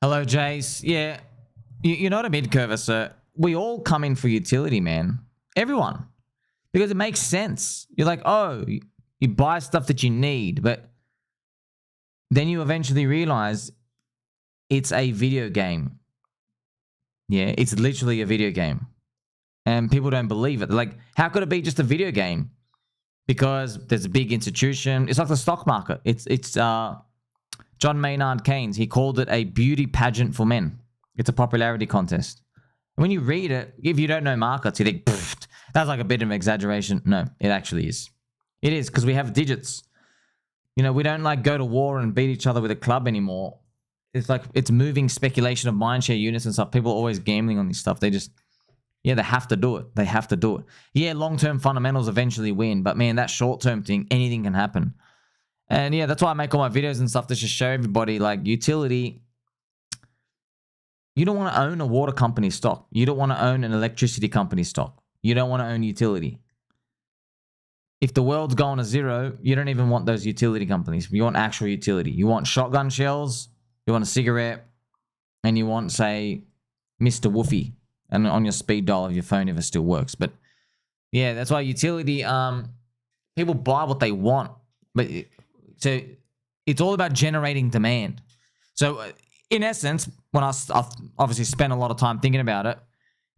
Hello, Jace. Yeah, you're not a mid-curver, so we all come in for utility, man. Everyone. Because it makes sense. You're like, oh, you buy stuff that you need, but then you eventually realize it's a video game. Yeah, it's literally a video game. And people don't believe it. They're like, how could it be just a video game? Because there's a big institution. It's like the stock market. It's John Maynard Keynes. He called it a beauty pageant for men. It's a popularity contest. When you read it, if you don't know markets, you think, that's like a bit of an exaggeration. No, it actually is. It is, because we have digits. You know, we don't like go to war and beat each other with a club anymore. It's like, it's moving speculation of mindshare units and stuff. People are always gambling on this stuff. They just, yeah, they have to do it. They have to do it. Yeah, long-term fundamentals eventually win. But man, that short-term thing, anything can happen. And yeah, that's why I make all my videos and stuff to just show everybody, like, utility. You don't want to own a water company stock. You don't want to own an electricity company stock. You don't want to own utility. If the world's going to zero, you don't even want those utility companies. You want actual utility. You want shotgun shells, you want a cigarette, and you want, say, Mr. Woofy, and on your speed dial of your phone if it still works. But yeah, that's why utility, people buy what they want. But so it's all about generating demand. So in essence, when I've obviously spent a lot of time thinking about it,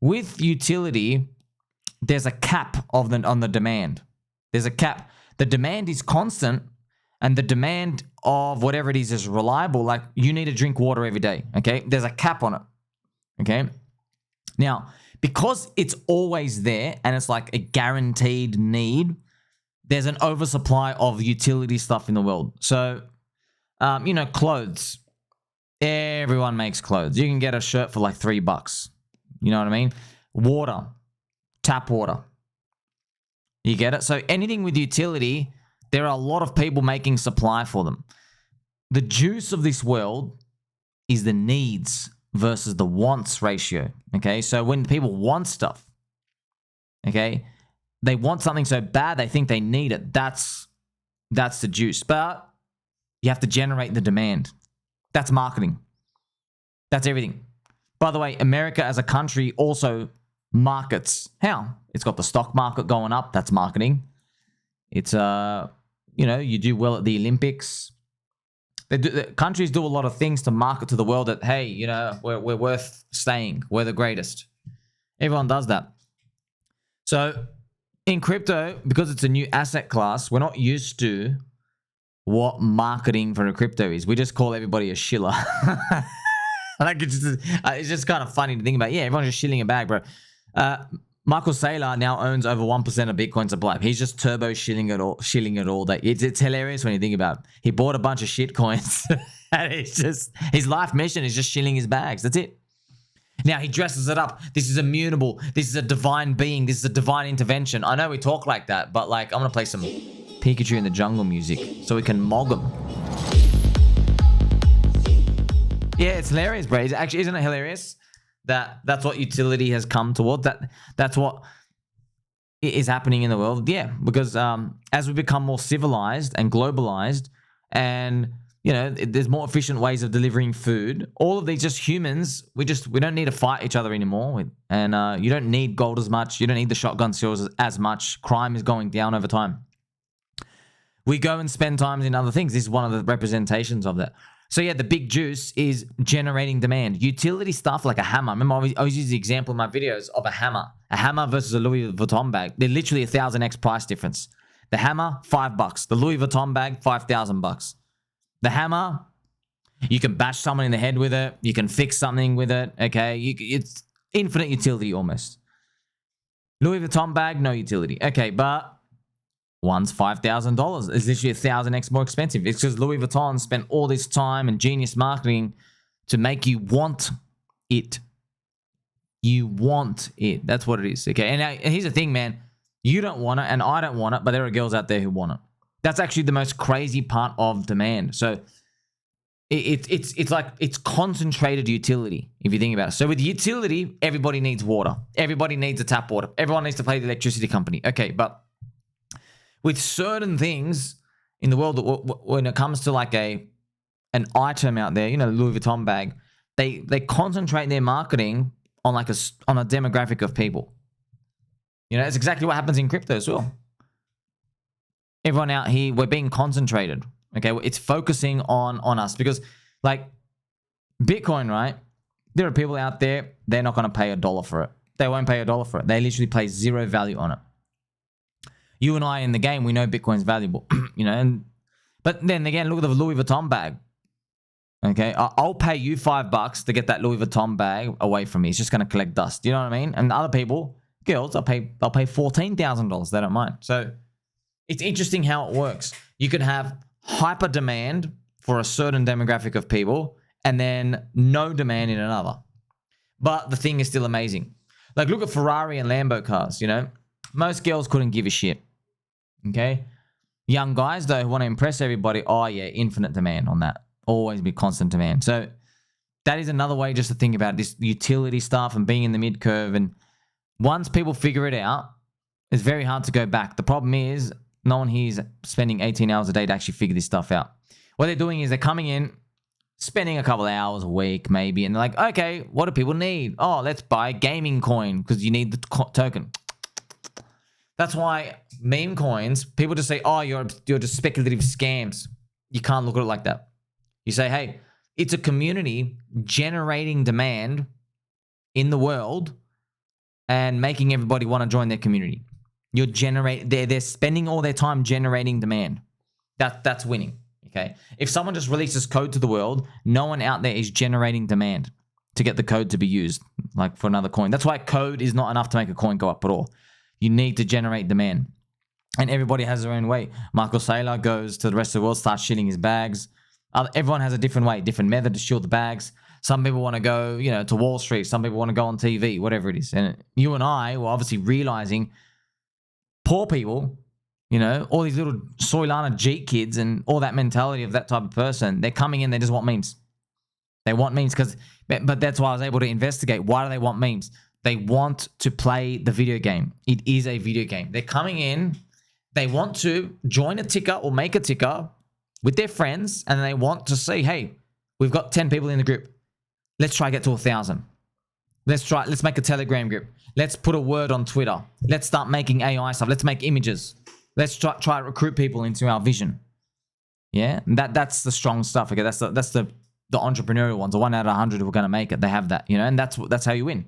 with utility, there's a cap on the demand. There's a cap. The demand is constant, and the demand of whatever it is reliable. Like, you need to drink water every day, okay? There's a cap on it, okay? Now, because it's always there and it's like a guaranteed need, there's an oversupply of utility stuff in the world. So, you know, clothes. Everyone makes clothes. You can get a shirt for like $3. You know what I mean? Water. Tap water. You get it? So anything with utility, there are a lot of people making supply for them. The juice of this world is the needs versus the wants ratio. Okay? So when people want stuff, okay, they want something so bad they think they need it. That's the juice. But you have to generate the demand. That's marketing. That's everything. By the way, America as a country also markets. How? It's got the stock market going up. That's marketing. It's, you know, you do well at the Olympics. The countries do a lot of things to market to the world that, hey, you know, we're worth staying. We're the greatest. Everyone does that. So in crypto, because it's a new asset class, we're not used to what marketing for a crypto is. We just call everybody a shiller. Like, it's just kind of funny to think about. Yeah, everyone's just shilling a bag, bro. Michael Saylor now owns over 1% of Bitcoin supply. He's just turbo shilling it all day. It's hilarious when you think about it. He bought a bunch of shit coins, and it's just his life mission is just shilling his bags. That's it. Now he dresses it up. This is immutable. This is a divine being. This is a divine intervention. I know we talk like that, but like, I'm gonna play some Pikachu in the Jungle music so we can mog him. Yeah, it's hilarious, bro. Actually, isn't it hilarious that that's what utility has come toward? That's what is happening in the world. Yeah, because as we become more civilized and globalized, and you know, there's more efficient ways of delivering food. All of these, just humans, we don't need to fight each other anymore. And you don't need gold as much. You don't need the shotgun sales as much. Crime is going down over time. We go and spend time in other things. This is one of the representations of that. So yeah, the big juice is generating demand. Utility stuff like a hammer. Remember, I always use the example in my videos of a hammer. A hammer versus a Louis Vuitton bag. They're literally 1,000x price difference. The hammer, $5. The Louis Vuitton bag, $5,000. The hammer, you can bash someone in the head with it. You can fix something with it. Okay, it's infinite utility almost. Louis Vuitton bag, no utility. Okay, but one's $5,000. It's literally 1,000x more expensive. It's because Louis Vuitton spent all this time and genius marketing to make you want it. You want it. That's what it is. Okay, and here's the thing, man. You don't want it, and I don't want it, but there are girls out there who want it. That's actually the most crazy part of demand. So it's like, it's concentrated utility, if you think about it. So with utility, everybody needs water. Everybody needs a tap water. Everyone needs to pay the electricity company. Okay, but with certain things in the world, when it comes to like an item out there, you know, Louis Vuitton bag, they concentrate their marketing on like on a demographic of people. You know, it's exactly what happens in crypto as well. Everyone out here, we're being concentrated. Okay, it's focusing on us because, like, Bitcoin, right? There are people out there, they're not going to pay $1 for it. They won't pay $1 for it. They literally place zero value on it. You and I in the game, we know Bitcoin's valuable, you know. But then again, look at the Louis Vuitton bag. Okay, I'll pay you $5 to get that Louis Vuitton bag away from me. It's just going to collect dust. You know what I mean? And other people, girls, I'll pay $14,000. They don't mind. So it's interesting how it works. You could have hyper demand for a certain demographic of people and then no demand in another. But the thing is still amazing. Like, look at Ferrari and Lambo cars, you know. Most girls couldn't give a shit. Okay? Young guys, though, who want to impress everybody, oh yeah, infinite demand on that. Always be constant demand. So that is another way just to think about this utility stuff and being in the mid-curve. And once people figure it out, it's very hard to go back. The problem is no one here is spending 18 hours a day to actually figure this stuff out. What they're doing is they're coming in, spending a couple of hours a week maybe, and they're like, okay, what do people need? Oh, let's buy gaming coin because you need the token. That's why meme coins, people just say, oh, you're just speculative scams. You can't look at it like that. You say, hey, it's a community generating demand in the world and making everybody want to join their community. They're spending all their time generating demand. That's winning. Okay. If someone just releases code to the world, no one out there is generating demand to get the code to be used, like for another coin. That's why code is not enough to make a coin go up at all. You need to generate demand. And everybody has their own way. Michael Saylor goes to the rest of the world, starts shilling his bags. Everyone has a different way, different method to shill the bags. Some people want to go, you know, to Wall Street. Some people want to go on TV, whatever it is. And you and I were obviously realizing poor people, you know, all these little Soylana Jeet kids and all that mentality of that type of person, they're coming in, they just want memes. They want memes but that's why I was able to investigate. Why do they want memes? They want to play the video game. It is a video game. They're coming in, they want to join a ticker or make a ticker with their friends, and they want to see, hey, we've got 10 people in the group. Let's try to get to 1,000. Let's make a Telegram group. Let's put a word on Twitter. Let's start making AI stuff. Let's make images. Let's try to recruit people into our vision. Yeah, that's the strong stuff. Okay, that's the entrepreneurial ones. The 1 out of 100 who are going to make it. They have that, you know, and that's how you win.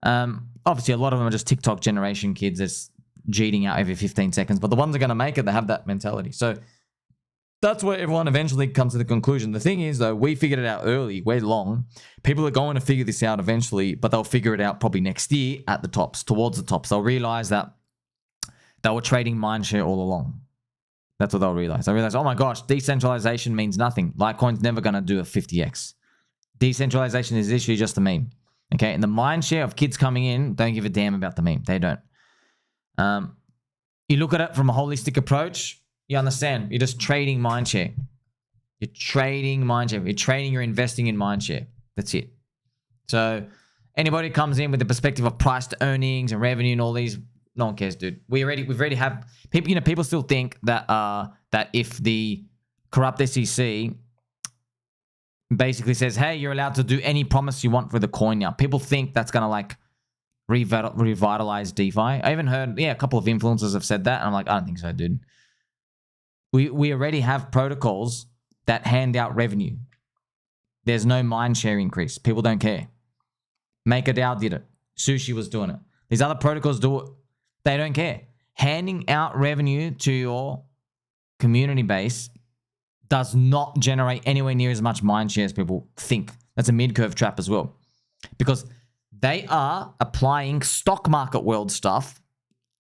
Obviously, a lot of them are just TikTok generation kids that's jeeting out every 15 seconds. But the ones that are going to make it, they have that mentality. So that's where everyone eventually comes to the conclusion. The thing is, though, we figured it out early. We're long. People are going to figure this out eventually, but they'll figure it out probably next year at the tops, towards the tops. They'll realize that they were trading mindshare all along. That's what they'll realize. They'll realize, oh my gosh, decentralization means nothing. Litecoin's never going to do a 50x. Decentralization is literally just a meme. Okay, and the mindshare of kids coming in don't give a damn about the meme. They don't. You look at it from a holistic approach, you understand. You're just trading mindshare. You're trading mindshare. You're trading, you're investing in mindshare. That's it. So anybody comes in with the perspective of price to earnings and revenue and all these, no one cares, dude. We've already have people, you know, people still think that that if the corrupt SEC basically says, hey, you're allowed to do any promise you want for the coin now. People think that's going to like revitalize DeFi. I even heard, a couple of influencers have said that. And I'm like, I don't think so, dude. We already have protocols that hand out revenue. There's no mindshare increase. People don't care. MakerDAO did it. Sushi was doing it. These other protocols do it. They don't care. Handing out revenue to your community base does not generate anywhere near as much mindshare as people think. That's a mid-curve trap as well. Because they are applying stock market world stuff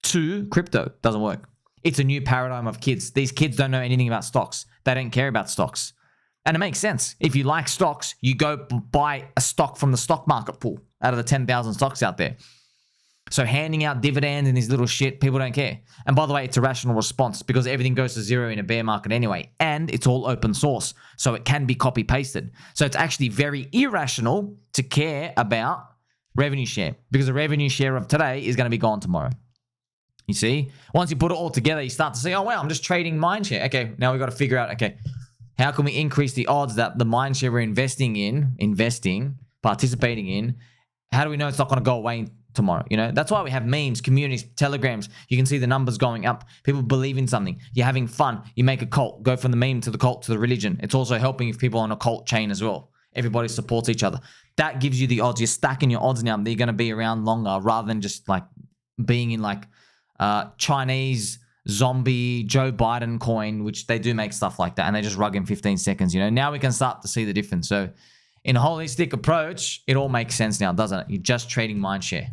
to crypto. Doesn't work. It's a new paradigm of kids. These kids don't know anything about stocks. They don't care about stocks. And it makes sense. If you like stocks, you go buy a stock from the stock market pool out of the 10,000 stocks out there. So handing out dividends and this little shit, people don't care. And by the way, it's a rational response because everything goes to zero in a bear market anyway. And it's all open source. So it can be copy pasted. So it's actually very irrational to care about revenue share because the revenue share of today is going to be gone tomorrow. You see? Once you put it all together, you start to say, oh, wow, I'm just trading mindshare. Okay, now we've got to figure out, okay, How can we increase the odds that the mindshare we're participating in, how do we know it's not going to go away tomorrow? You know, that's why we have memes, communities, telegrams. You can see the numbers going up. People believe in something. You're having fun. You make a cult. Go from the meme to the cult to the religion. It's also helping if people on a cult chain as well. Everybody supports each other. That gives you the odds. You're stacking your odds now. They're going to be around longer rather than just like being in like Chinese zombie Joe Biden coin, which they do make stuff like that, and they just rug in 15 seconds. You know, now we can start to see the difference. So in a holistic approach, it all makes sense now, doesn't it? You're just trading mindshare.